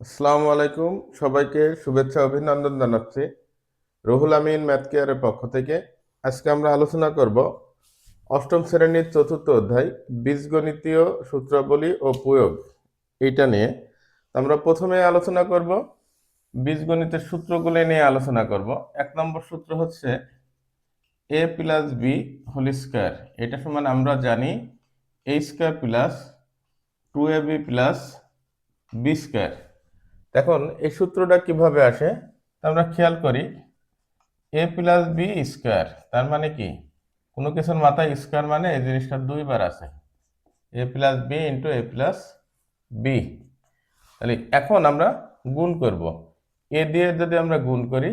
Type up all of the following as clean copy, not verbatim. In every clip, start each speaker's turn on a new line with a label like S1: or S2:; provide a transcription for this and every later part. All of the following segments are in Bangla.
S1: আসসালামু আলাইকুম, সবাইকে শুভেচ্ছা অভিনন্দন জানাচ্ছি রুহুল আমিন ম্যাথ কেয়ারের পক্ষ থেকে। আজকে আমরা আলোচনা করব অষ্টম শ্রেণীর চতুর্থ অধ্যায় বীজগণিতীয় সূত্রাবলী ও প্রয়োগ, এইটা নিয়ে। আমরা প্রথমে আলোচনা করব বীজগণিতের সূত্রগুলি নিয়ে আলোচনা করব। 1 নম্বর সূত্র হচ্ছে a plus B whole square, এটা সমান আমরা জানি a square plus 2ab plus B square. এখন এই সূত্রটা কিভাবে আসে তা আমরা খেয়াল করি। এ প্লাস বি স্কোয়ার, তার মানে কি, কোনো কিছুর মাথায় স্কোয়ার মানে এই জিনিসটা দুইবার আছে, এ প্লাস বি ইন্টু এ প্লাস বি। তাহলে এখন আমরা গুণ করব, এ দিয়ে যদি আমরা গুণ করি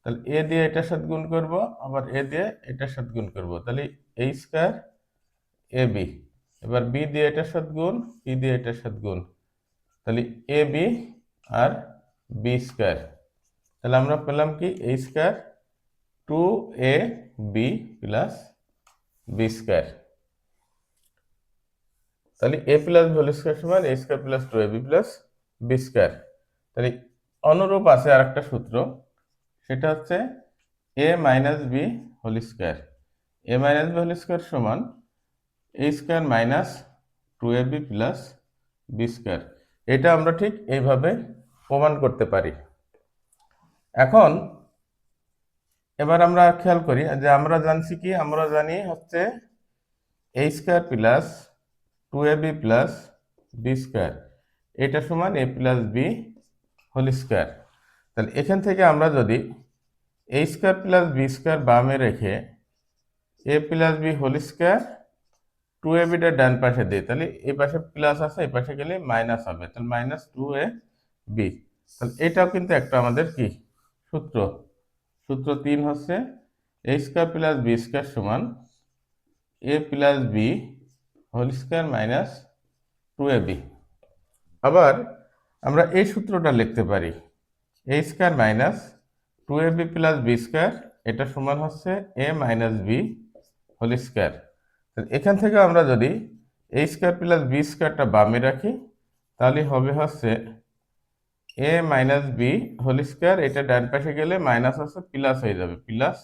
S1: তাহলে এ দিয়ে এটার সাথে গুণ করব, আবার এ দিয়ে এটার সাথে গুণ করব, তাহলে এ স্কোয়ার এ বি। এবার বি দিয়ে এটার সাথে গুণ, বি দিয়ে এটার সাথে গুণ, তাহলে এ বি আর বি স্কোয়ার। তাহলে আমরা পেলাম কি A square 2ab plus B square. তাহলে A plus B whole square সমান A square plus 2ab plus B square. তাহলে অনুরূপ আছে আরেকটা সূত্র, সেটা হচ্ছে A minus B whole square. A minus B whole square সমান A square minus 2ab plus B square. এটা আমরা ঠিক এইভাবে প্রমাণ করতে পারি। এখন এবার আমরা খেয়াল করি যে আমরা জানছি কি, আমরা জানি হচ্ছে A square plus 2ab plus B square, এটা সমান A plus B whole square. তাহলে এখান থেকে আমরা যদি A square plus B square বামে রেখে A plus B whole square 2abটা ডান পাশে দিই, তাহলে এই পাশে প্লাস আছে, এই পাশে গেলে মাইনাস হবে, তাহলে মাইনাস 2ab। তাহলে এটাও কিন্তু একটা আমাদের কি সূত্র, সূত্র 3 হচ্ছে A square plus B square সমান A plus B whole square minus 2ab। আবার আমরা এই সূত্রটা লিখতে পারি A square minus 2ab plus B square, এটা সমান হচ্ছে A minus B whole square. এখান থেকে আমরা যদি এ স্কোয়ার প্লাস বি স্কোয়ারটা বামে রাখি তাহলে হবে হচ্ছে A minus B whole square, এটা ডান পাশে গেলে মাইনাস আছে প্লাস হয়ে যাবে, প্লাস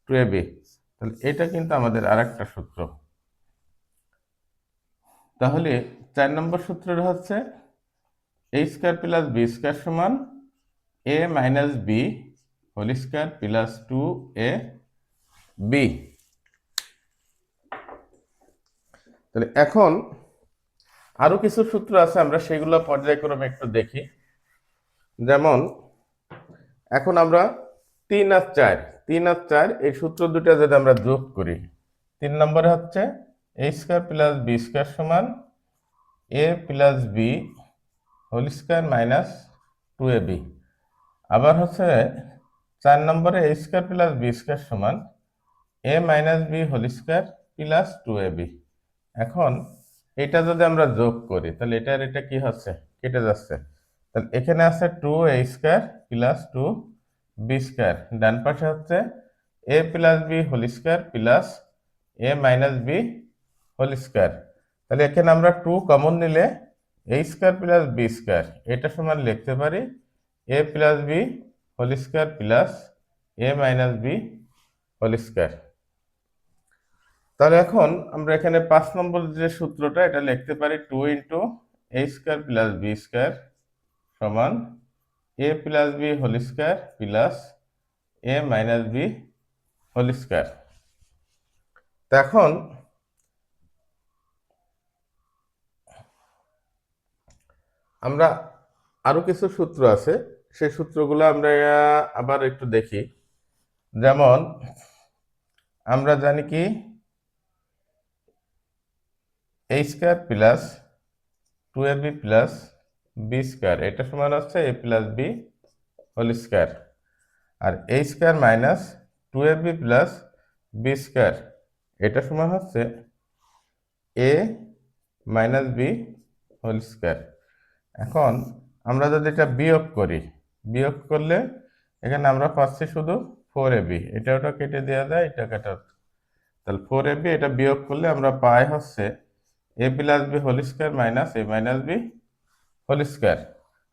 S1: 2ab। তাহলে এটা কিন্তু আমাদের আরেকটা সূত্র। তাহলে 4 নম্বর সূত্রটা হচ্ছে A square plus B square সমান A minus B whole square plus 2ab। তাহলে এখন আরো কিছু সূত্র আছে, আমরা সেগুলো পর্যায়ক্রমে একটু দেখি। যেমন এখন আমরা 3 আর 4 এই সূত্র দুটো যদি আমরা যোগ করি, 3 নম্বরে হচ্ছে A square plus B square সমান A plus B whole square minus 2ab। আবার হচ্ছে 4 নম্বরে A square plus B square সমান A minus B whole square plus 2ab। এখন এটা যদি আমরা যোগ করি তাহলে এটার এটা কি হচ্ছে, কেটে যাচ্ছে, তাহলে এখানে আছে 2a square plus 2b square, ডান পাশে হচ্ছে A plus B whole square plus A minus B whole square. তাহলে এখানে আমরা 2 কমন নিলে A square plus B square, এটা সমান লিখতে পারি A plus B whole square plus A minus B whole square. তাহলে এখন আমরা এখানে 5 নম্বর যে সূত্রটা, এটা লিখতে পারি 2 into A square plus B square সমান A plus B whole square plus A minus B whole square. তো এখন আমরা আরো কিছু সূত্র আছে, সেই সূত্রগুলো আমরা আবার একটু দেখি। যেমন আমরা জানি কি A square plus 2ab plus B square, এটা সমান হচ্ছে A plus B whole square. আর A square minus 2ab plus B square, এটা সমান হচ্ছে A minus B whole square. এখন আমরা যদি এটা বিয়োগ করি, বিয়োগ করলে এখানে আমরা পাচ্ছি শুধু 4ab, এটা ওটা কেটে দেওয়া যায়, এটা কাটা, তাহলে 4ab এটা বিয়োগ করলে আমরা পাই হচ্ছে A plus B whole square minus A minus B whole square.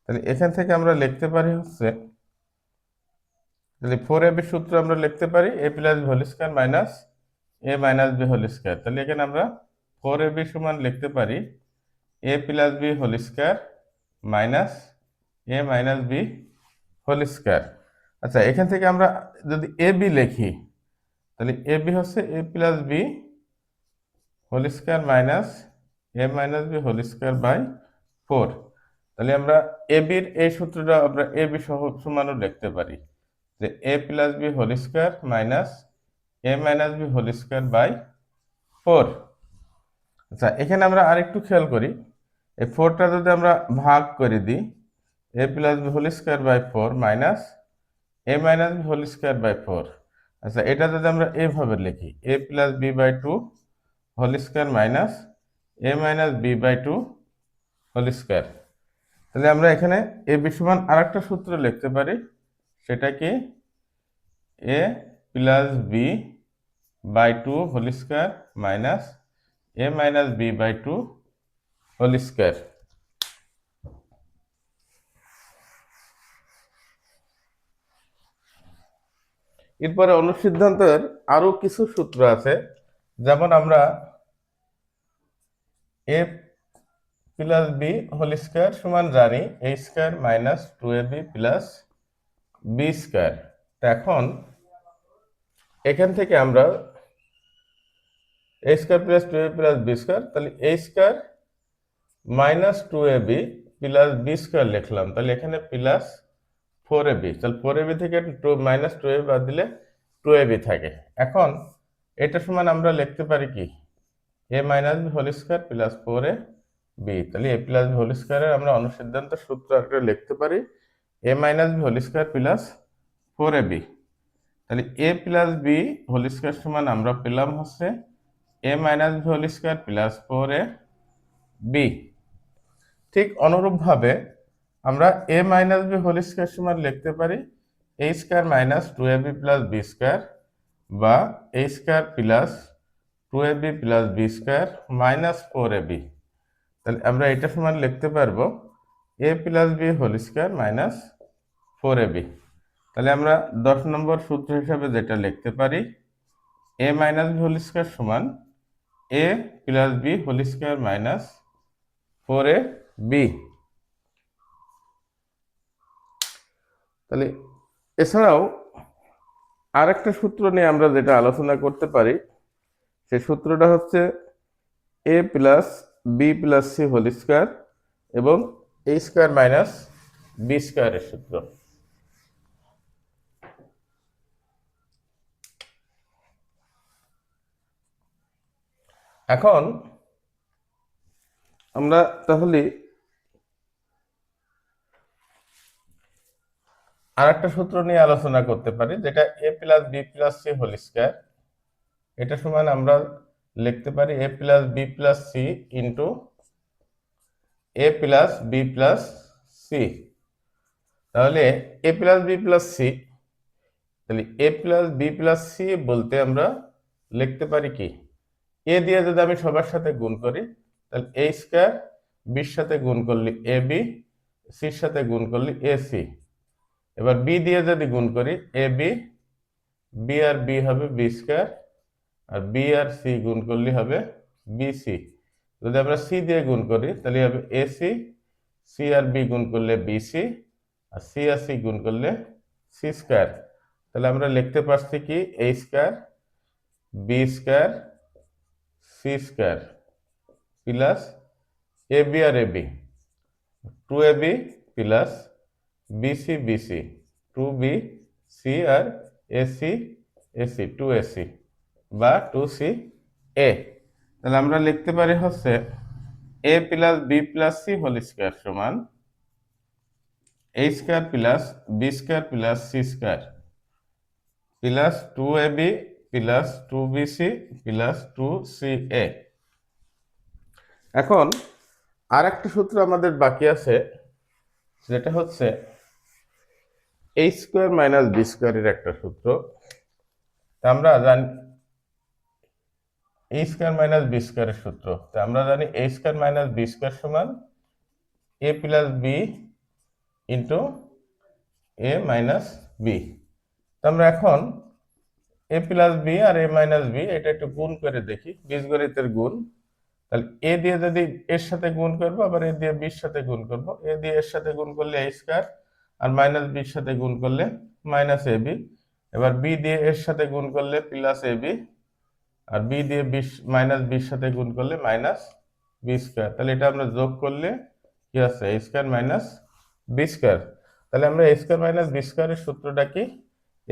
S1: তাহলে এখান থেকে আমরা লিখতে পারি হচ্ছে, তাহলে 4ab সূত্র আমরা লিখতে পারি a plus B whole square minus a minus B whole square. তাহলে এখানে আমরা 4ab সমান লিখতে পারি a plus B whole square minus a minus B whole square. আচ্ছা, এখান থেকে আমরা যদি ab লিখি, তাহলে ab হচ্ছে a plus B whole square minus a minus B whole square by 4। তাহলে আমরা ab এর এই সূত্রটা আমরা ab সমানও লিখতে পারি যে a plus B whole square minus a minus B whole square by 4। আচ্ছা, এখানে আমরা আরেকটু খেয়াল করি, এই 4টা যদি আমরা ভাগ করে দিই a plus B whole square by 4 minus a minus B whole square by 4। আচ্ছা, এটা যদি আমরা এইভাবে লিখি a plus B by 2 whole square minus a minus B by 2 whole square. তাহলে আমরা এখানে a বি সমান আরেকটা সূত্র লিখতে পারি, সেটা কি a plus B by 2 whole square minus a minus B by 2 whole square. এরপরে অনুসিদ্ধান্তের আরো কিছু সূত্র আছে, যেমন আমরা a plus B whole square সমান জানি a square minus 2ab plus B square. এখন এখান থেকে আমরা a square plus 2ab plus B square, তাহলে a square minus 2ab plus B square লিখলাম, তাহলে এখানে প্লাস 4ab, তাহলে 4ab থেকে মাইনাস 2ab বাদ দিলে 2ab থাকে। এখন এটা সমান আমরা লিখতে পারি কি a minus B whole square plus 4ab, তাহলে a প্লাস বি হোল স্কয়ারের আমরা অনুসিদ্ধান্ত সূত্র আকারে লিখতে পারি a minus B whole square plus 4ab। তাহলে a plus B whole square সমান আমরা পেলাম হচ্ছে a minus B whole square plus 4ab। ঠিক অনুরূপভাবে আমরা a minus B whole square সমান লিখতে পারি a square minus 2ab plus B square বা a square plus 2ab plus B square minus 4ab। তাহলে আমরা এটা সমান লিখতে পারবো a plus B whole square minus 4ab। তাহলে আমরা 10 নম্বর সূত্র হিসাবে যেটা লিখতে পারি a minus B whole square সমান a plus B whole square minus 4ab। তাহলে এছাড়াও আরেকটা সূত্র নিয়ে আমরা যেটা আলোচনা করতে পারি, সেই সূত্রটা হচ্ছে a plus B plus C whole square এবং a স্কয়ার মাইনাস বি স্কয়ারের সূত্র। এখন আমরা তাহলে আরেকটা সূত্র নিয়ে আলোচনা করতে পারি, যেটা a plus B plus C whole square, এটা সমান আমরা লিখতে পারি a plus B plus C into a plus B plus C. তাহলে a plus B plus C, তাহলে a plus B plus C বলতে আমরা লিখতে পারি কি a দিয়ে যদি আমি সবার সাথে গুণ করি তাহলে a স্কয়ার, বির সাথে গুণ করলে ab, সির সাথে গুণ করলে ac। এবার b দিয়ে যদি গুণ করি ab, b আর b হবে b স্কয়ার, আর b আর c গুণ করলে হবে bc। যদি আমরা c দিয়ে গুণ করি তাহলে হবে ac, c আর b গুণ করলে bc, আর c আর c গুণ করলে c স্কয়ার। তাহলে আমরা লিখতে পারছি কি a square b square c square plus ab আর ab 2ab plus bc bc 2bc আর ac ac 2ac বা 2ca। তাহলে আমরা লিখতে পারি হচ্ছে a plus B plus C whole square সমান a square plus B square plus C square plus 2ab plus 2bc plus 2ca। এখন আরেকটা সূত্র আমাদের বাকি আছে, যেটা হচ্ছে a স্কয়ার মাইনাস বি স্কয়ারের একটা সূত্র। আমরা জানি a স্কয়ার মাইনাস বি স্কয়ারের সূত্র, আমরা জানি a square minus B square সমান a plus B into A minus B. তো আমরা এখন এ প্লাস বি আর এ মাইনাস বি এটা একটু গুণ করে দেখি, বীজগণিতের গুণ। তাহলে এ দিয়ে যদি এর সাথে গুণ করবো, আবার এ দিয়ে বির সাথে গুণ করবো, এ দিয়ে এর সাথে গুণ করলে এ স্কয়ার, আর মাইনাস বির সাথে গুণ করলে মাইনাস এ বি। এবার বি দিয়ে এর সাথে গুণ করলে প্লাস এ বি, আর বি দিয়ে মাইনাস বির সাথে গুণ করলে মাইনাস বি স্কয়ার। তাহলে এটা আমরা যোগ করলে কি আছে, এ স্কয়ার মাইনাস বি স্কয়ার। তাহলে আমরা এ স্কয়ার মাইনাস বি স্কয়ারের সূত্রটা কি,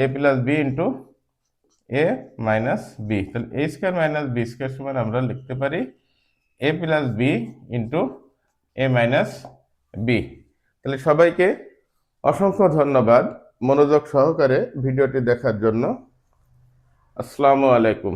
S1: এ plus B into A minus B. তাহলে এ স্কয়ার মাইনাস বি স্কয়ার সমান আমরা লিখতে পারি A plus B into A minus B. তাহলে সবাইকে অসংখ্য ধন্যবাদ মনোযোগ সহকারে ভিডিওটি দেখার জন্য। আসসালামু আলাইকুম।